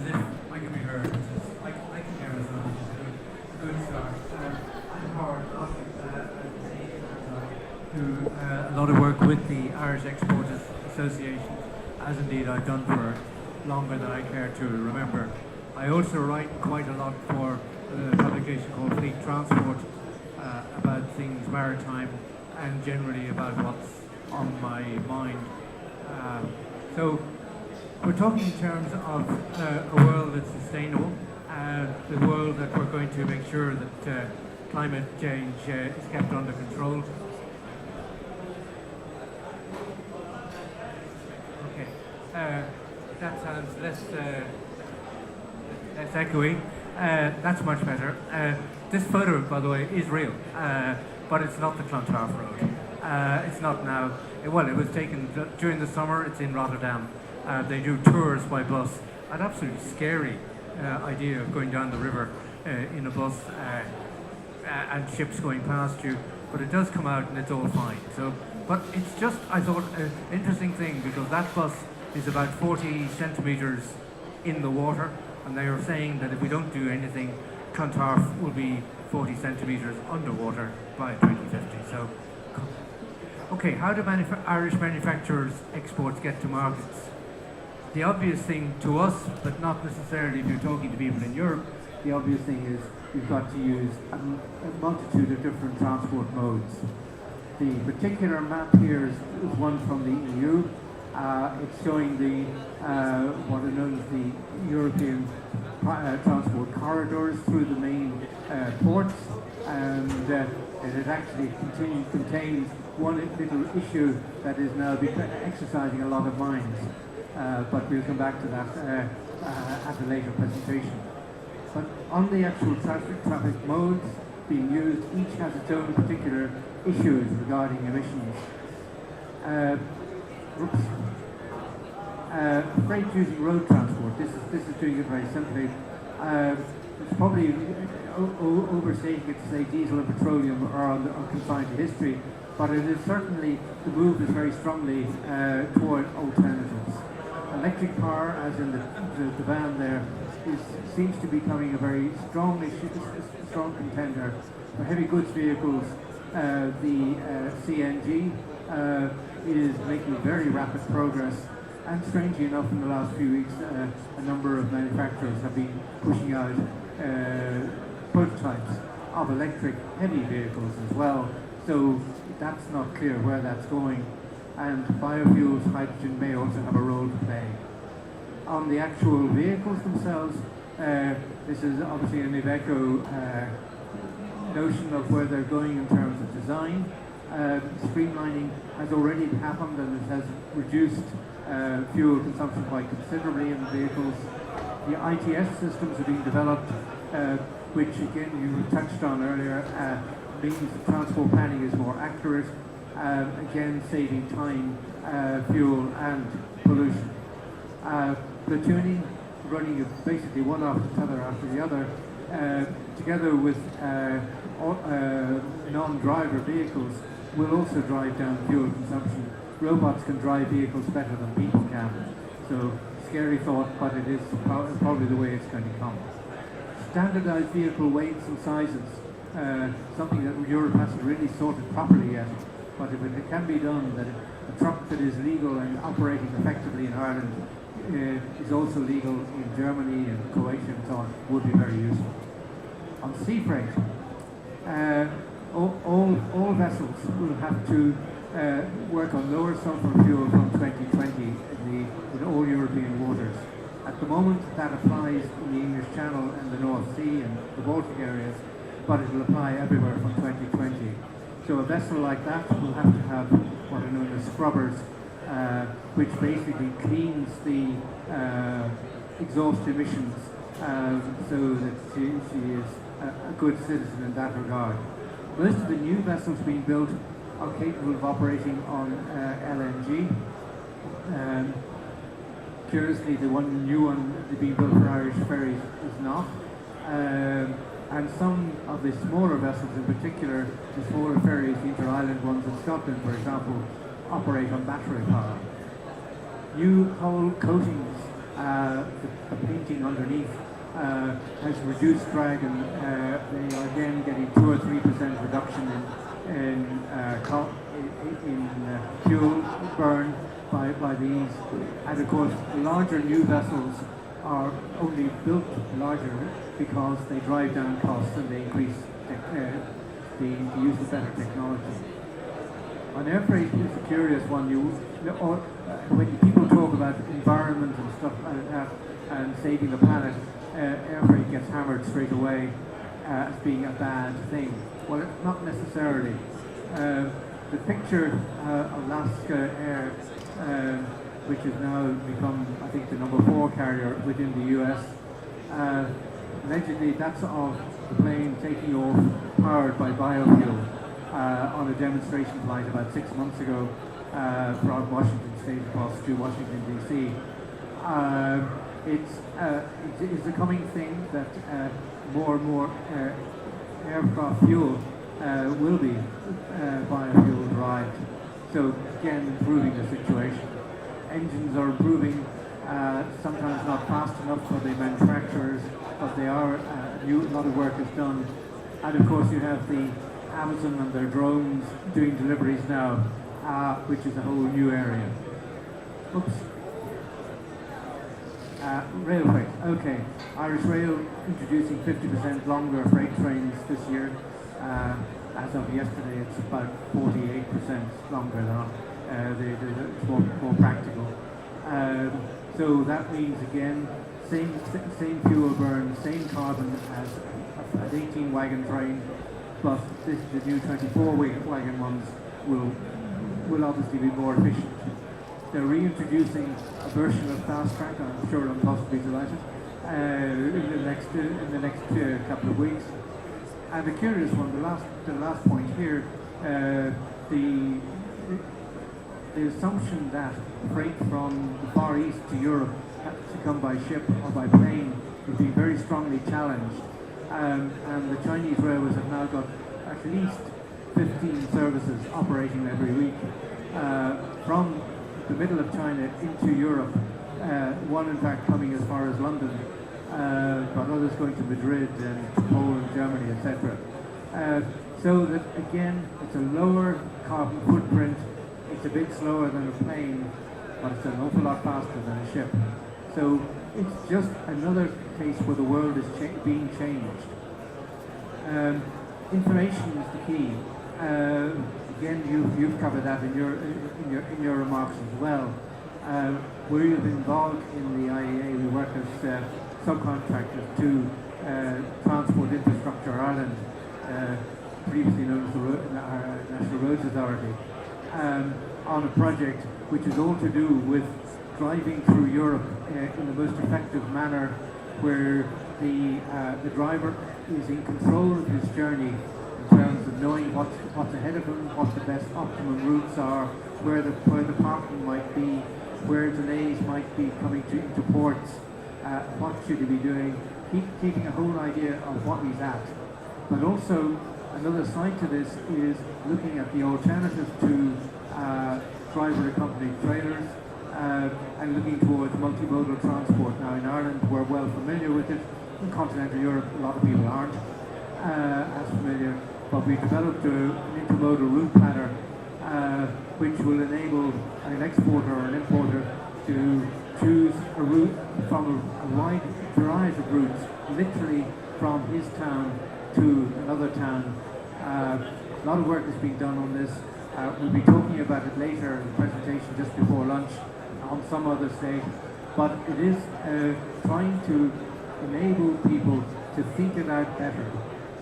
if I can be heard, I can hear as well, which is a good start. I'm Howard Knott, do a lot of work with the Irish Exporters Association, as indeed I've done for longer than I care to remember. I also write quite a lot for a publication called Fleet Transport about things maritime and generally about what's on my mind. So we're talking in terms of a world that's sustainable, the world that we're going to make sure that climate change is kept under control. Okay, that sounds less echoey. That's much better. This photo, by the way, is real, but it's not the Clontarf Road. It's not now. Well, it was taken during the summer. It's in Rotterdam. They do tours by bus. An absolutely scary idea of going down the river in a bus and ships going past you. But it does come out and it's all fine. So, but it's just, I thought, an interesting thing because that bus is about 40 centimetres in the water, and they are saying that if we don't do anything, Clontarf will be 40 centimetres underwater by 2050. So, okay, how do Irish manufacturers' exports get to markets? The obvious thing to us, but not necessarily if you're talking to people in Europe, the obvious thing is you've got to use a multitude of different transport modes. The particular map here is one from the EU. It's showing the what are known as the European transport corridors through the main ports, and it actually contains one little issue that is now exercising a lot of minds. But we'll come back to that at a later presentation. But on the actual traffic modes being used, each has its own particular issues regarding emissions. Freight using road transport. This is doing it very simply. It's probably overstating it to say diesel and petroleum are confined to history, but it is certainly the move is very strongly toward alternatives. Electric power, as in the van there, seems to be becoming a very strong issue, strong contender for heavy goods vehicles. The CNG is making very rapid progress. And strangely enough, in the last few weeks, a number of manufacturers have been pushing out prototypes of electric heavy vehicles as well. So that's not clear where that's going. And biofuels, hydrogen may also have a role to play. On the actual vehicles themselves, this is obviously an Iveco notion of where they're going in terms of design. Streamlining has already happened and it has reduced fuel consumption quite considerably in the vehicles. The ITS systems are being developed, which again you touched on earlier, means that transport planning is more accurate, again saving time, fuel and pollution. Platooning, running basically one after the other, together with non-driver vehicles, will also drive down fuel consumption. Robots can drive vehicles better than people can. So, scary thought, but it is probably the way it's going to come. Standardized vehicle weights and sizes, something that Europe hasn't really sorted properly yet, but if it can be done, that a truck that is legal and operating effectively in Ireland is also legal in Germany and Croatia and so on, would be very useful. On sea freight, all vessels will have to work on lower sulfur fuel from 2020 in all European waters. At the moment that applies in the English Channel and the North Sea and the Baltic areas, but it will apply everywhere from 2020. So a vessel like that will have to have what are known as scrubbers, which basically cleans the exhaust emissions so that she is a good citizen in that regard. Most of the new vessels being built are capable of operating on LNG. Curiously, the new one being built for Irish ferries is not. And some of the smaller vessels, in particular the smaller ferries, the inter-island ones in Scotland, for example, operate on battery power. New hull coatings, the painting seeing underneath has reduced drag, and they are again getting 2 or 3% reduction in fuel burn by these. And of course, larger new vessels are only built larger because they drive down costs and they increase the use of better technology. On air freight, it's a curious one. When people talk about environment and stuff and saving the planet, air freight gets hammered straight away as being a bad thing. Well, not necessarily. The picture Alaska Air, which has now become, I think, the number 4 carrier within the US, allegedly that's of the plane taking off powered by biofuel on a demonstration flight about 6 months ago from Washington State across to Washington DC. It is a coming thing that more and more aircraft fuel will be biofuel derived. So again, improving the situation. Engines are improving, sometimes not fast enough for the manufacturers, but they are. A lot of work is done. And of course, you have the Amazon and their drones doing deliveries now, which is a whole new area. Oops. Rail freight. Okay. Irish Rail introducing 50% longer freight trains this year. As of yesterday, it's about 48% longer than it's more practical. So that means again, same fuel burn, same carbon as an 18 wagon train, but the new 24 wagon ones will obviously be more efficient. They're reintroducing a version of Fast Track. I'm sure I'm possibly delighted in the next couple of weeks. And the curious one, the last point here, the assumption that freight from the Far East to Europe has to come by ship or by plane is being very strongly challenged. And the Chinese railways have now got at least 15 services operating every week from the middle of China into Europe, one in fact coming as far as London, but others going to Madrid and Poland, Germany, etc. So that again, it's a lower carbon footprint, it's a bit slower than a plane, but it's an awful lot faster than a ship. So it's just another case where the world is being changed. Information is the key. Again, you've covered that in your remarks as well. We're involved in the IEA. We work as subcontractors to Transport Infrastructure Ireland, previously known as the National Roads Authority, on a project which is all to do with driving through Europe in the most effective manner, where the driver is in control of his journey in terms of knowing what's ahead of him, what the best optimum routes are, where the parking might be, where delays might be coming into ports, what should he be doing, keeping a whole idea of what he's at. But also, another side to this is looking at the alternative to driver-accompanied trailers and looking towards multimodal transport. Now in Ireland we're well familiar with it. In continental Europe a lot of people aren't as familiar, but we developed an intermodal route planner which will enable an exporter or an importer to choose a route from a wide variety of routes, literally from his town to another town. A lot of work is being done on this. We'll be talking about it later in the presentation just before lunch on some other state, but it is trying to enable people to think it out better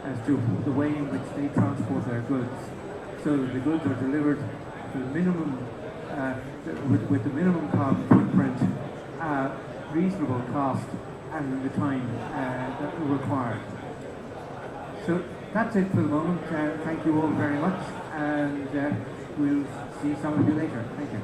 as to the way in which they transport their goods, so that the goods are delivered to the minimum, with the minimum carbon footprint, reasonable cost, and in the time that required. So that's it for the moment. Thank you all very much, and we'll see some of you later. Thank you.